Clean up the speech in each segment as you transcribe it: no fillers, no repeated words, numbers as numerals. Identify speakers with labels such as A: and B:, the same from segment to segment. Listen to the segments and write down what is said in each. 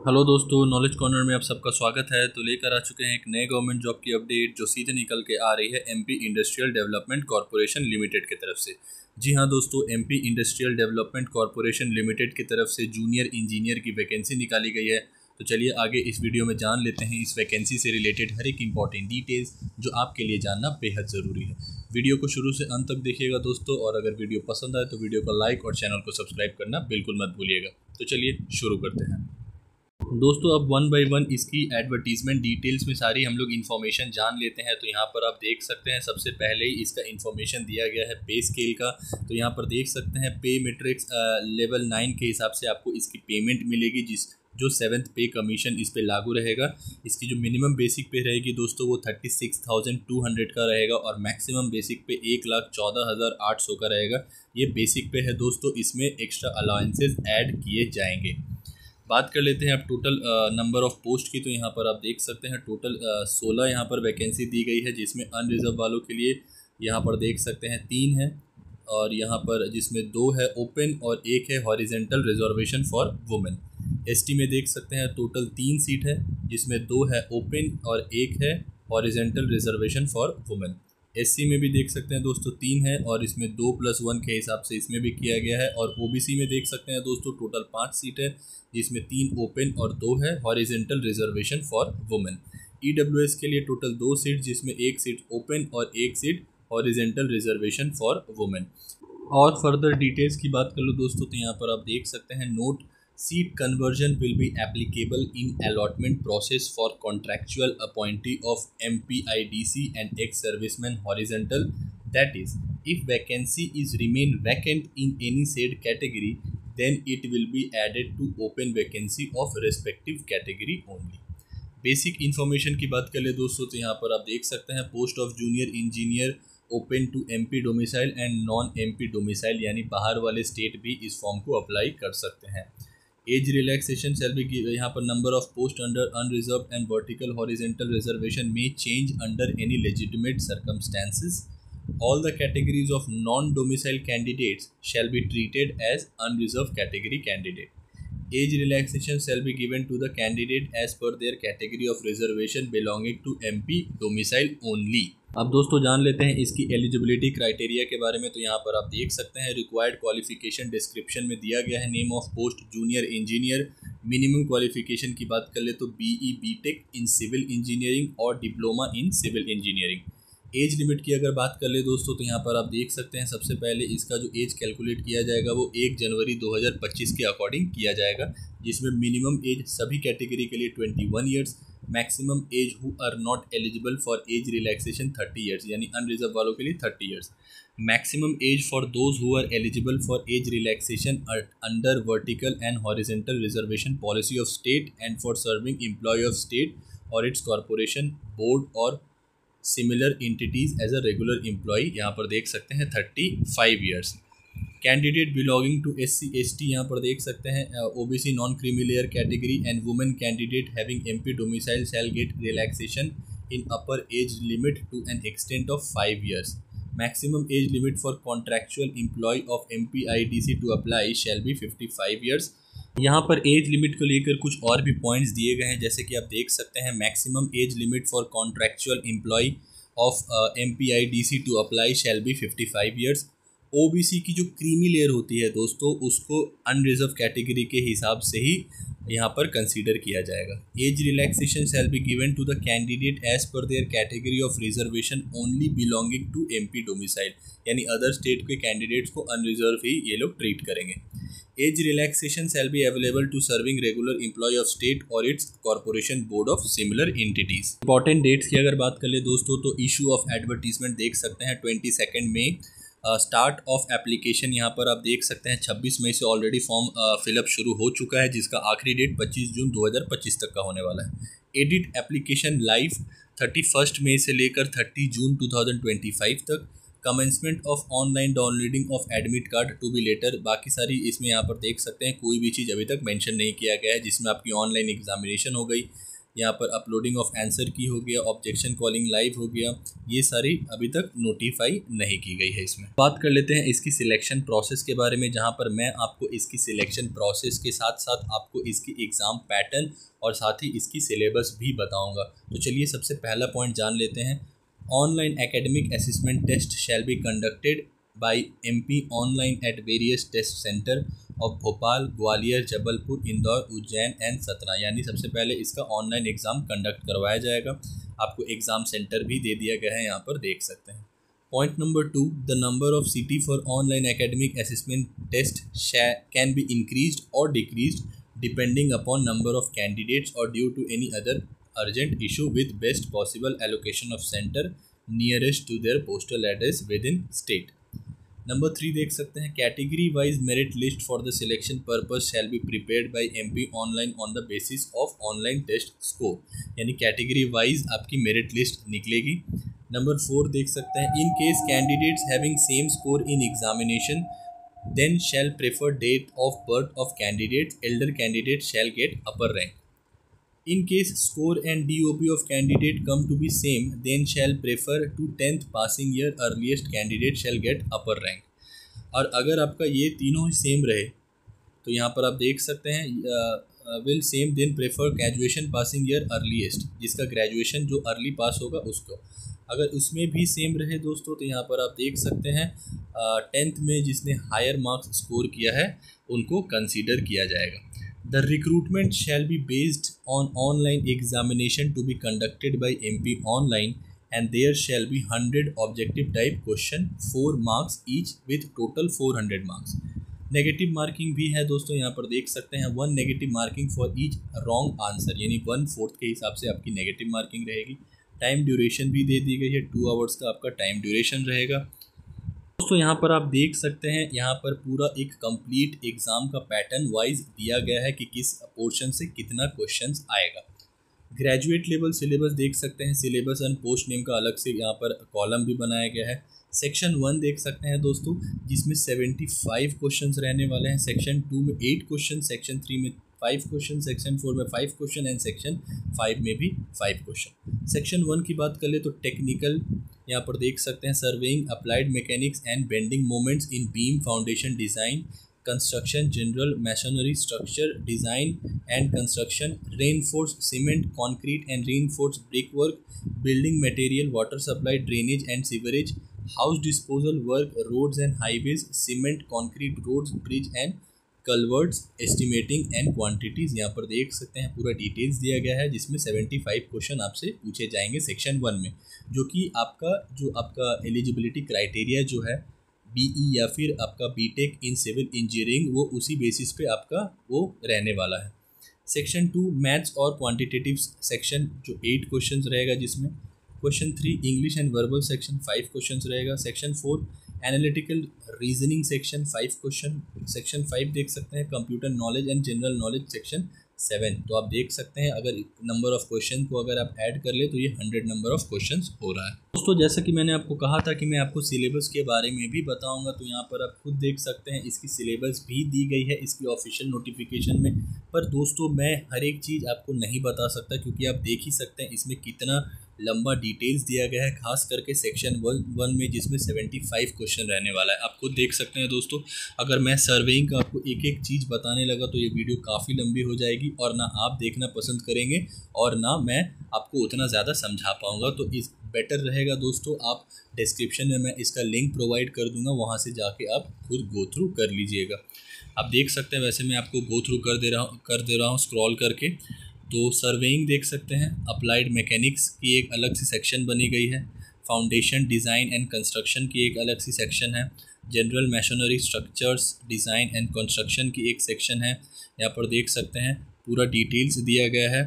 A: Hello दोस्तों, knowledge corner में आप सबका स्वागत है। तो लेकर आ चुके हैं एक नए गवर्नमेंट जॉब की अपडेट जो सीधे निकल के आ रही है MP industrial development corporation limited की तरफ से। जी हाँ दोस्तों, MP industrial development corporation limited की तरफ से जूनियर इंजीनियर की वैकेंसी निकाली गई है। तो चलिए आगे इस वीडियो में जान लेते हैं इस वैकेंसी से रिलेटेड हर एक इंपॉर्टेंट डिटेल्स जो आपके लिए जानना बेहद ज़रूरी है। वीडियो को शुरू से अंत तक देखिएगा दोस्तों, और अगर वीडियो पसंद आए तो वीडियो को लाइक और चैनल को सब्सक्राइब करना बिल्कुल मत भूलिएगा। तो चलिए शुरू करते हैं दोस्तों। अब वन बाय वन इसकी एडवर्टीजमेंट डिटेल्स में सारी हम लोग इन्फॉर्मेशन जान लेते हैं। तो यहाँ पर आप देख सकते हैं सबसे पहले ही इसका इन्फॉर्मेशन दिया गया है पे स्केल का। तो यहाँ पर देख सकते हैं पे मैट्रिक्स लेवल 9 के हिसाब से आपको इसकी पेमेंट मिलेगी, जो 7th पे कमीशन इस पे लागू रहेगा। इसकी जो मिनिमम बेसिक पे रहेगी दोस्तों वो 36,200 का रहेगा, और मैक्सिमम बेसिक पे 1,14,800 का रहेगा। ये बेसिक पे है दोस्तों, इसमें एक्स्ट्रा अलाउंसेस ऐड किए जाएंगे। बात कर लेते हैं अब टोटल नंबर ऑफ पोस्ट की। तो यहाँ पर आप देख सकते हैं टोटल 16 यहाँ पर वैकेंसी दी गई है, जिसमें अनरिजर्व वालों के लिए यहाँ पर देख सकते हैं 3 है, और यहाँ पर जिसमें 2 है ओपन और 1 है horizontal reservation for women. ST में देख सकते हैं टोटल 3 सीट है, जिसमें 2 है ओपन और 1 है horizontal reservation for women. SC में भी देख सकते हैं दोस्तों 3 है, और इसमें 2+1 के हिसाब से इसमें भी किया गया है। और ओबीसी में देख सकते हैं दोस्तों टोटल 5 सीट है, जिसमें 3 ओपन और 2 है horizontal reservation for women. EWS के लिए टोटल 2 सीट, जिसमें 1 सीट ओपन और 1 seat horizontal reservation for women. और फर्दर डिटेल्स की बात कर लो दोस्तों, तो यहाँ पर आप देख सकते हैं note seat conversion will be applicable in allotment process for contractual appointee of MPIDC and ex-servicemen horizontal. That is, if vacancy is remain vacant in any said category, then it will be added to open vacancy of respective category only. Basic information की बात कर ले दोस्तों, तो यहाँ पर आप देख सकते हैं post of junior engineer open to MP domicile and non MP domicile, यानी बाहर वाले स्टेट भी इस फॉर्म को अप्लाई कर सकते हैं। Age relaxation shall be given. यहाँ पर number of post under unreserve and vertical horizontal reservation में change under any legitimate circumstances. All the categories of non-domicile candidates shall be treated as unreserved category candidate. Age relaxation shall be given to the candidate as per their category of reservation belonging to MP domicile only. अब दोस्तों जान लेते हैं इसकी eligibility criteria के बारे में। तो यहाँ पर आप देख सकते हैं रिक्वायर्ड क्वालिफिकेशन डिस्क्रिप्शन में दिया गया है name of post junior engineer. Minimum qualification की बात कर ले तो BE BTech in civil engineering और diploma in civil engineering. Age limit की अगर बात कर ले दोस्तों, तो यहाँ पर आप देख सकते हैं सबसे पहले इसका जो एज कैलकुलेट किया जाएगा वो 1 जनवरी 2025 के अकॉर्डिंग किया जाएगा, जिसमें मिनिमम एज सभी कैटेगरी के लिए 21 years, maximum age who are not eligible for age relaxation 30 years, यानी अनरिजर्व वालों के लिए 30 years. Maximum age for those who are eligible for age relaxation under vertical and horizontal reservation policy of state and for serving employ of state और its corporation board और similar entities as a regular employee, यहाँ पर देख सकते हैं 35 years. Candidate belonging to SC ST, यहाँ पर देख सकते हैं OBC non creamy layer category and women candidate having MP domicile shall get relaxation in upper age limit to an extent of 5 years. Maximum age limit for contractual employ of MPIDC to apply shall be 55 years. यहाँ पर age limit को लेकर कुछ और भी points दिए गए हैं, जैसे कि आप देख सकते हैं maximum age limit for contractual employ of MPIDC to apply shall be 55 years. OBC की जो क्रीमी लेयर होती है दोस्तों, उसको अनरिजर्व कैटेगरी के हिसाब से ही यहाँ पर कंसीडर किया जाएगा। Age relaxation shall be given to the candidate as per their category of reservation only belonging to MP domicile, यानी अदर स्टेट के कैंडिडेट्स को अनरिजर्व ही ये लोग ट्रीट करेंगे। Age relaxation shall be available to serving regular employ of state और its corporation board of similar entities. Important dates की अगर बात कर ले दोस्तों, तो इशू ऑफ एडवर्टीजमेंट देख सकते हैं 22 मई। स्टार्ट ऑफ एप्लीकेशन यहाँ पर आप देख सकते हैं 26 मई से ऑलरेडी फॉर्म फिलअप शुरू हो चुका है, जिसका आखिरी डेट 25 जून 2025 तक का होने वाला है। एडिट एप्लीकेशन लाइव 31 मई से लेकर 30 जून 2025 तक। Commencement of online downloading of admit card to be later. बाकी सारी इसमें यहाँ पर देख सकते हैं कोई भी चीज़ अभी तक मेंशन नहीं किया गया है, जिसमें आपकी ऑनलाइन एग्जामिनेशन हो गई, यहाँ पर अपलोडिंग ऑफ आंसर की हो गया, ऑब्जेक्शन कॉलिंग लाइव हो गया, ये सारी अभी तक नोटिफाई नहीं की गई है। इसमें बात कर लेते हैं इसकी सिलेक्शन प्रोसेस के बारे में, जहाँ पर मैं आपको इसकी सिलेक्शन प्रोसेस के साथ साथ आपको इसकी एग्ज़ाम पैटर्न और साथ ही इसकी सिलेबस भी बताऊँगा। तो चलिए सबसे पहला पॉइंट जान लेते हैं। Online academic assessment test shall be conducted by MP online at various test center of Bhopal, Gwalior, Jabalpur, Indore, Ujjain and Satna. यानी सबसे पहले इसका ऑनलाइन एग्ज़ाम कंडक्ट करवाया जाएगा। आपको एग्ज़ाम सेंटर भी दे दिया गया है, यहाँ पर देख सकते हैं। Point number 2, the number of seats for online academic assessment test can be increased और decreased depending upon number of candidates और due to any other urgent issue with best possible allocation of centre nearest to their postal address within state. Number 3 देख सकते हैं, category wise merit list for the selection purpose shall be prepared by MP online on the basis of online test score. यानी category wise आपकी merit list निकलेगी। Number 4 देख सकते हैं, in case candidates having same score in examination then shall prefer date of birth of candidates, elder candidate shall get upper rank. In case score and DOP of candidate come to be same, then shall prefer to 10th passing year earliest candidate shall get upper rank। और अगर आपका ये तीनों ही same रहे तो यहाँ पर आप देख सकते हैं will same then prefer graduation passing year earliest, जिसका ग्रेजुएशन जो अर्ली पास होगा उसको। अगर उसमें भी सेम रहे दोस्तों तो यहाँ पर आप देख सकते हैं 10th में जिसने हायर मार्क्स स्कोर किया है उनको कंसीडर किया जाएगा। The recruitment shall be based on online examination to be conducted by MP online and there shall be 100 objective type question, 4 marks each with total 400 marks। Negative marking भी है दोस्तों, यहाँ पर देख सकते हैं 1 negative marking for each wrong answer, यानी 1/4 के हिसाब से आपकी नेगेटिव मार्किंग रहेगी। टाइम ड्यूरेशन भी दे दी गई है, 2 आवर्स का आपका टाइम ड्यूरेशन रहेगा। दोस्तों यहाँ पर आप देख सकते हैं, यहाँ पर पूरा एक कंप्लीट एग्ज़ाम का पैटर्न वाइज दिया गया है कि किस पोर्शन से कितना क्वेश्चंस आएगा। ग्रेजुएट लेवल सिलेबस देख सकते हैं, सिलेबस एंड पोस्ट नेम का अलग से यहाँ पर कॉलम भी बनाया गया है। सेक्शन 1 देख सकते हैं दोस्तों, जिसमें 75 क्वेश्चंस रहने वाले हैं। सेक्शन 2 में 8 क्वेश्चन, सेक्शन 3 में 5 क्वेश्चन, सेक्शन 4 में 5 क्वेश्चन एंड सेक्शन 5 में भी 5 क्वेश्चन। सेक्शन 1 की बात कर ले तो टेक्निकल, यहाँ पर देख सकते हैं surveying, applied mechanics and bending moments in beam foundation design, construction, general masonry structure design and construction, reinforce cement, concrete and reinforce brick work, building material, water supply, drainage and sewerage, house disposal work, roads and highways, cement, concrete roads, bridge and culverts, estimating and quantities. यहाँ पर देख सकते हैं पूरा details दिया गया है, जिसमें 75 क्वेश्चन आपसे पूछे जाएंगे सेक्शन 1 में, जो कि आपका एलिजिबिलिटी क्राइटेरिया जो है BE या फिर आपका BTech इन सिविल इंजीनियरिंग, वो उसी बेसिस पे आपका वो रहने वाला है। सेक्शन 2 मैथ्स और क्वांटिटेटिव सेक्शन जो 8 क्वेश्चन रहेगा, जिसमें question 3 English and verbal section 5 question रहेगा। Section 4 analytical reasoning section 5 question. Section 5 देख सकते हैं computer knowledge and general knowledge section 7। तो आप देख सकते हैं अगर नंबर ऑफ क्वेश्चन को अगर आप ऐड कर ले तो ये 100 नंबर ऑफ क्वेश्चंस हो रहा है। दोस्तों जैसा कि मैंने आपको कहा था कि मैं आपको सिलेबस के बारे में भी बताऊंगा, तो यहाँ पर आप खुद देख सकते हैं इसकी सिलेबस भी दी गई है इसकी ऑफिशियल नोटिफिकेशन में। पर दोस्तों मैं हर एक चीज़ आपको नहीं बता सकता, क्योंकि आप देख ही सकते हैं इसमें कितना लंबा डिटेल्स दिया गया है, खास करके सेक्शन 1 में, जिसमें 75 क्वेश्चन रहने वाला है। आप खुद देख सकते हैं दोस्तों, अगर मैं सर्वेइंग का आपको एक एक चीज़ बताने लगा तो ये वीडियो काफ़ी लंबी हो जाएगी और ना आप देखना पसंद करेंगे और ना मैं आपको उतना ज़्यादा समझा पाऊँगा। तो इस बेटर रहेगा दोस्तों, आप डिस्क्रिप्शन में मैं इसका लिंक प्रोवाइड कर दूँगा, वहाँ से जाके आप खुद गो थ्रू कर लीजिएगा। आप देख सकते हैं, वैसे मैं आपको गो थ्रू कर दे रहा हूँ स्क्रॉल करके। तो सर्वेइंग देख सकते हैं, अप्लाइड मैकेनिक्स की एक अलग सी सेक्शन बनी गई है, फाउंडेशन डिज़ाइन एंड कंस्ट्रक्शन की एक अलग सी सेक्शन है, general machinery structures design and construction की एक सेक्शन है। यहाँ पर देख सकते हैं पूरा डिटेल्स दिया गया है।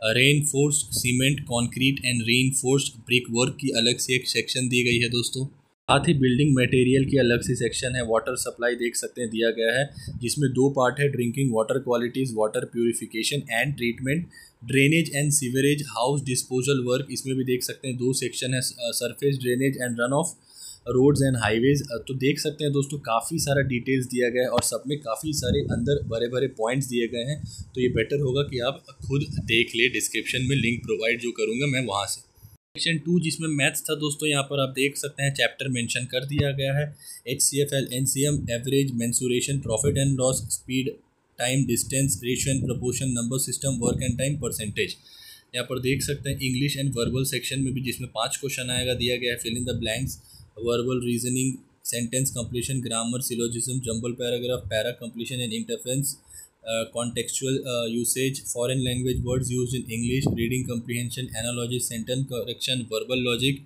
A: Reinforced cement, concrete and reinforced brick work की अलग से एक सेक्शन दी गई है दोस्तों। साथ ही बिल्डिंग मटेरियल की अलग सी सेक्शन है। वाटर सप्लाई देख सकते हैं दिया गया है, जिसमें 2 पार्ट है, drinking water qualities, water purification and treatment, drainage and sewerage, house disposal work, इसमें भी देख सकते हैं 2 सेक्शन है, surface drainage and run off roads and highways. तो देख सकते हैं दोस्तों काफ़ी सारा डिटेल्स दिया गया है और सब में काफ़ी सारे अंदर बड़े बड़े पॉइंट्स दिए गए हैं। तो ये बेटर होगा कि आप खुद देख ले, डिस्क्रिप्शन में लिंक प्रोवाइड जो करूँगा मैं वहाँ से। सेक्शन 2 जिसमें मैथ्स था दोस्तों, यहाँ पर आप देख सकते हैं चैप्टर मेंशन कर दिया गया है। HCFL, NCM, average, mensuration, profit and loss, speed, time, distance, ratio and proportion, number system, work and time, percentage. यहाँ पर देख सकते हैं इंग्लिश एंड वर्बल सेक्शन में भी, जिसमें 5 क्वेश्चन आएगा, दिया गया है fill in the blanks, verbal, reasoning, sentence completion, grammar, syllogism, jumble paragraph, para completion and interference, contextual usage, foreign language words used in English, reading comprehension, analogy, sentence correction, verbal logic,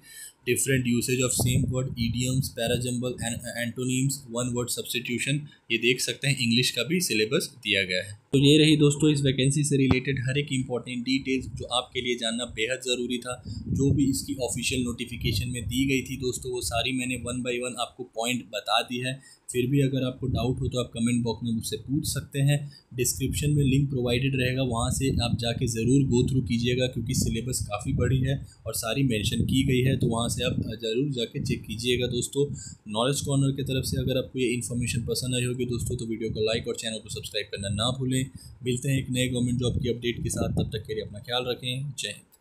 A: different usage of same word, idioms, parajumble, antonyms, one word substitution। ये देख सकते हैं English का भी syllabus दिया गया है। तो ये रही दोस्तों इस वैकेंसी से रिलेटेड हर एक इंपॉर्टेंट डिटेल्स जो आपके लिए जानना बेहद ज़रूरी था। जो भी इसकी ऑफिशियल नोटिफिकेशन में दी गई थी दोस्तों, वो सारी मैंने 1 बाय 1 आपको पॉइंट बता दी है। फिर भी अगर आपको डाउट हो तो आप कमेंट बॉक्स में मुझसे पूछ सकते हैं। डिस्क्रिप्शन में लिंक प्रोवाइडेड रहेगा, वहाँ से आप जाके ज़रूर गो थ्रू कीजिएगा, क्योंकि सिलेबस काफ़ी बड़ी है और सारी मेंशन की गई है। तो वहाँ से आप ज़रूर जाके चेक कीजिएगा दोस्तों। नॉलेज कॉर्नर की तरफ से अगर आपको ये इन्फॉर्मेशन पसंद आई होगी दोस्तों, तो वीडियो को लाइक और चैनल को सब्सक्राइब करना ना भूलें। मिलते हैं एक नए गवर्नमेंट जॉब की अपडेट के साथ, तब तक के लिए अपना ख्याल रखें। जय हिंद।